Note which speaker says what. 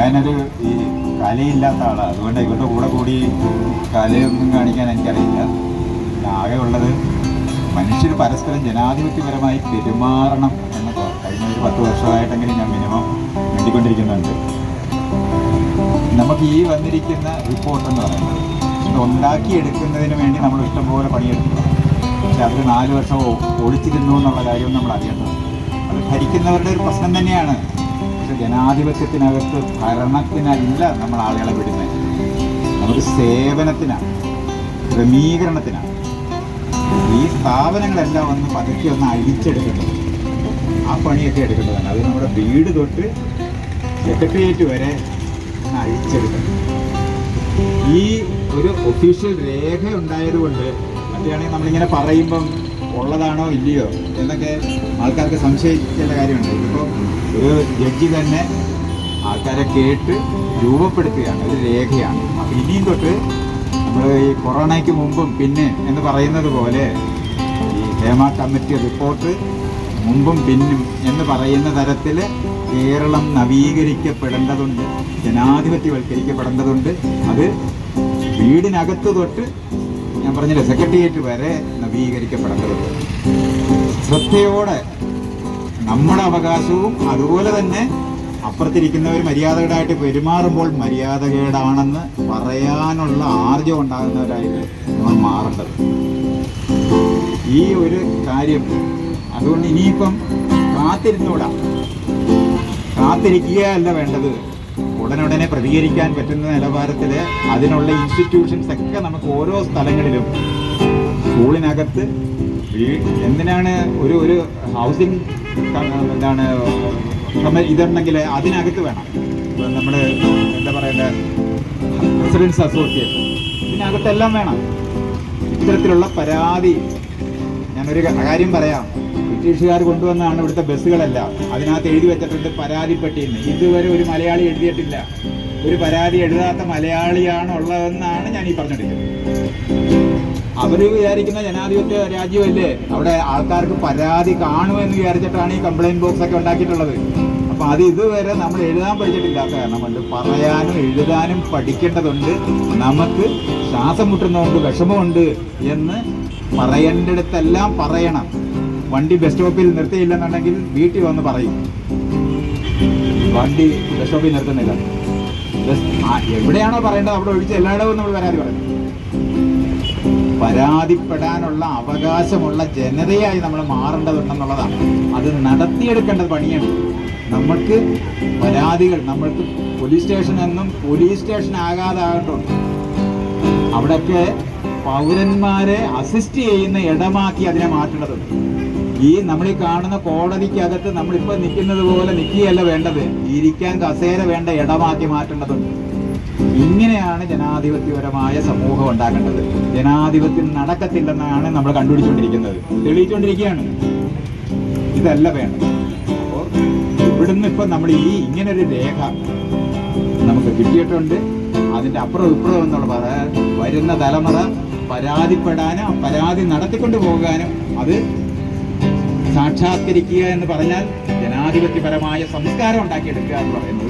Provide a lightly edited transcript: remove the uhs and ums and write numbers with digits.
Speaker 1: ഞാനൊരു ഈ കലയില്ലാത്ത ആളാണ്, അതുകൊണ്ട് ഇവരുടെ കൂടെ കൂടി കലയൊന്നും കാണിക്കാൻ എനിക്കറിയില്ല. ആകെ ഉള്ളത് മനുഷ്യർ പരസ്പരം ജനാധിപത്യപരമായി പെരുമാറണം എന്ന് കഴിഞ്ഞ ഒരു 10 വർഷമായിട്ടെങ്കിലും ഞാൻ മിനിമം വേണ്ടിക്കൊണ്ടിരിക്കുന്നുണ്ട്. നമുക്ക് ഈ വന്നിരിക്കുന്ന റിപ്പോർട്ട് എന്ന് പറയുന്നത് ഇത് ഉണ്ടാക്കിയെടുക്കുന്നതിന് വേണ്ടി നമ്മൾ ഇഷ്ടംപോലെ പണിയെടുക്കുക. പക്ഷെ അവർ 4 വർഷം ഒളിച്ചിരുന്നു എന്നുള്ള കാര്യവും നമ്മൾ അറിയേണ്ടത്. അത് ഭരിക്കുന്നവരുടെ ഒരു പ്രശ്നം തന്നെയാണ്. പക്ഷെ ജനാധിപത്യത്തിനകത്ത് ഭരണത്തിനല്ല നമ്മൾ ആളുകളെ വിടുന്നത്, നമുക്ക് സേവനത്തിനാണ്, ക്രമീകരണത്തിനാണ്. ഈ സ്ഥാപനങ്ങളെല്ലാം ഒന്ന് പതുക്കെ ഒന്ന് അഴിച്ചെടുക്കേണ്ടത്, ആ പണിയൊക്കെ എടുക്കേണ്ടതാണ്. അത് നമ്മുടെ വീട് തൊട്ട് സെക്രട്ടേറിയറ്റ് വരെ ഒന്ന് അഴിച്ചെടുക്കണം. ഈ ഒരു ഒഫീഷ്യൽ രേഖ ഉണ്ടായതുകൊണ്ട് മറ്റാണെങ്കിൽ നമ്മളിങ്ങനെ പറയുമ്പം ഉള്ളതാണോ ഇല്ലയോ എന്നൊക്കെ ആൾക്കാർക്ക് സംശയിക്കേണ്ട കാര്യമുണ്ട്. ഇതിപ്പോൾ ഒരു ജഡ്ജി തന്നെ ആൾക്കാരെ കേട്ട് രൂപപ്പെടുത്തുകയാണ്, ഒരു രേഖയാണ്. അപ്പം ഇനിയും തൊട്ട് നമ്മൾ ഈ കൊറോണയ്ക്ക് മുമ്പും പിന്നെ എന്ന് പറയുന്നത് പോലെ ഈ ഹേമ കമ്മിറ്റി റിപ്പോർട്ട് മുമ്പും പിന്നും എന്ന് പറയുന്ന തരത്തിൽ കേരളം നവീകരിക്കപ്പെടേണ്ടതുണ്ട്, ജനാധിപത്യവൽക്കരിക്കപ്പെടേണ്ടതുണ്ട്. അത് വീടിനകത്ത് തൊട്ട് ഞാൻ പറഞ്ഞില്ല സെക്രട്ടേറിയറ്റ് വരെ നവീകരിക്കപ്പെടേണ്ടതുണ്ട്. ശ്രദ്ധയോടെ നമ്മുടെ അവകാശവും അതുപോലെ തന്നെ അപ്പുറത്തിരിക്കുന്നവർ മര്യാദകേടായിട്ട് പെരുമാറുമ്പോൾ മര്യാദകേടാണെന്ന് പറയാനുള്ള ആർജവം ഉണ്ടാകുന്നവരായിട്ട് നമ്മൾ മാറേണ്ടത് ഈ ഒരു കാര്യം. അതുകൊണ്ട് ഇനിയിപ്പം കാത്തിരിക്കുകയല്ല വേണ്ടത്, ഉടനുടനെ പ്രതികരിക്കാൻ പറ്റുന്ന നിലവാരത്തിൽ അതിനുള്ള ഇൻസ്റ്റിറ്റ്യൂഷൻസ് ഒക്കെ നമുക്ക് ഓരോ സ്ഥലങ്ങളിലും സ്കൂളിനകത്ത് എന്തിനാണ് ഒരു ഹൗസിംഗ് ഇതുണ്ടെങ്കിൽ അതിനകത്ത് വേണം. ഇപ്പം നമ്മൾ എന്താ പറയേണ്ട റെസിഡൻസ് അസോസിയേഷൻ ഇതിനകത്തെല്ലാം വേണം. ഇത്തരത്തിലുള്ള പരാതി ഞാനൊരു കാര്യം പറയാം. ബ്രിട്ടീഷുകാർ കൊണ്ടുവന്നാണ് ഇവിടുത്തെ ബസ്സുകളെല്ലാം. അതിനകത്ത് എഴുതി വെച്ചിട്ടുണ്ട് പരാതിപ്പെട്ടിന്ന്. ഇതുവരെ ഒരു മലയാളി എഴുതിയിട്ടില്ല. ഒരു പരാതി എഴുതാത്ത മലയാളിയാണ് ഉള്ളതെന്നാണ് ഞാൻ ഈ പറഞ്ഞിരിക്കുന്നത്. അവർ വിചാരിക്കുന്ന ജനാധിപത്യ രാജ്യമല്ലേ, അവിടെ ആൾക്കാർക്ക് പരാതി കാണുമെന്ന് വിചാരിച്ചിട്ടാണ് ഈ കംപ്ലയിൻറ്റ് ബോക്സ് ഒക്കെ ഉണ്ടാക്കിയിട്ടുള്ളത്. അപ്പം അത് ഇതുവരെ നമ്മൾ എഴുതാൻ പഠിച്ചിട്ടില്ലാത്ത കാരണം കൊണ്ട് പറയാനും എഴുതാനും പഠിക്കേണ്ടതുണ്ട്. നമുക്ക് ശ്വാസം മുട്ടുന്നതുകൊണ്ട് വിഷമമുണ്ട് എന്ന് പറയേണ്ടിടത്തെല്ലാം പറയണം. വണ്ടി ബസ് സ്റ്റോപ്പിൽ നിർത്തിയില്ലെന്നുണ്ടെങ്കിൽ വീട്ടിൽ വന്ന് പറയും, വണ്ടി ബസ് സ്റ്റോപ്പിൽ നിർത്തുന്നില്ല. എവിടെയാണോ പറയേണ്ടത് അവിടെ ഒഴിച്ച് എല്ലായിടവും നമ്മൾ പരാതി പറയും. പരാതിപ്പെടാനുള്ള അവകാശമുള്ള ജനതയായി നമ്മൾ മാറേണ്ടതുണ്ടെന്നുള്ളതാണ്. അത് നടത്തിയെടുക്കേണ്ടത് പണിയാണ്. നമ്മൾക്ക് പരാതികൾ നമ്മൾക്ക് പോലീസ് സ്റ്റേഷൻ എന്നും പോലീസ് സ്റ്റേഷൻ ആകാതാകേണ്ടതുണ്ട്. അവിടെയൊക്കെ പൗരന്മാരെ അസിസ്റ്റ് ചെയ്യുന്ന ഇടമാക്കി അതിനെ മാറ്റേണ്ടതുണ്ട്. ഈ നമ്മൾ ഈ കാണുന്ന കോടതിക്കകത്ത് നമ്മളിപ്പോൾ നിൽക്കുന്നത് പോലെ നിൽക്കുകയല്ല വേണ്ടത്, ഇരിക്കാൻ കസേര വേണ്ട ഇടമാക്കി മാറ്റേണ്ടതുണ്ട്. ഇങ്ങനെയാണ് ജനാധിപത്യപരമായ സമൂഹം ഉണ്ടാക്കേണ്ടത്. ജനാധിപത്യം നടക്കത്തില്ലെന്നാണ് നമ്മൾ കണ്ടുപിടിച്ചുകൊണ്ടിരിക്കുന്നത്, തെളിയിച്ചുകൊണ്ടിരിക്കുകയാണ്. ഇതല്ല വേണ്ടത്. അപ്പോൾ ഇവിടുന്ന് ഇപ്പം നമ്മൾ ഇങ്ങനൊരു രേഖ നമുക്ക് കിട്ടിയിട്ടുണ്ട്. അതിൻ്റെ അപ്പുറം ഇപ്പുറം എന്നുള്ള വരുന്ന തലമുറ പരാതിപ്പെടാനും പരാതി നടത്തിക്കൊണ്ട് പോകാനും അത് സാക്ഷാത്കരിക്കുക എന്ന് പറഞ്ഞാൽ ജനാധിപത്യപരമായ സംസ്കാരം ഉണ്ടാക്കിയെടുക്കുക എന്ന് പറയുന്നത്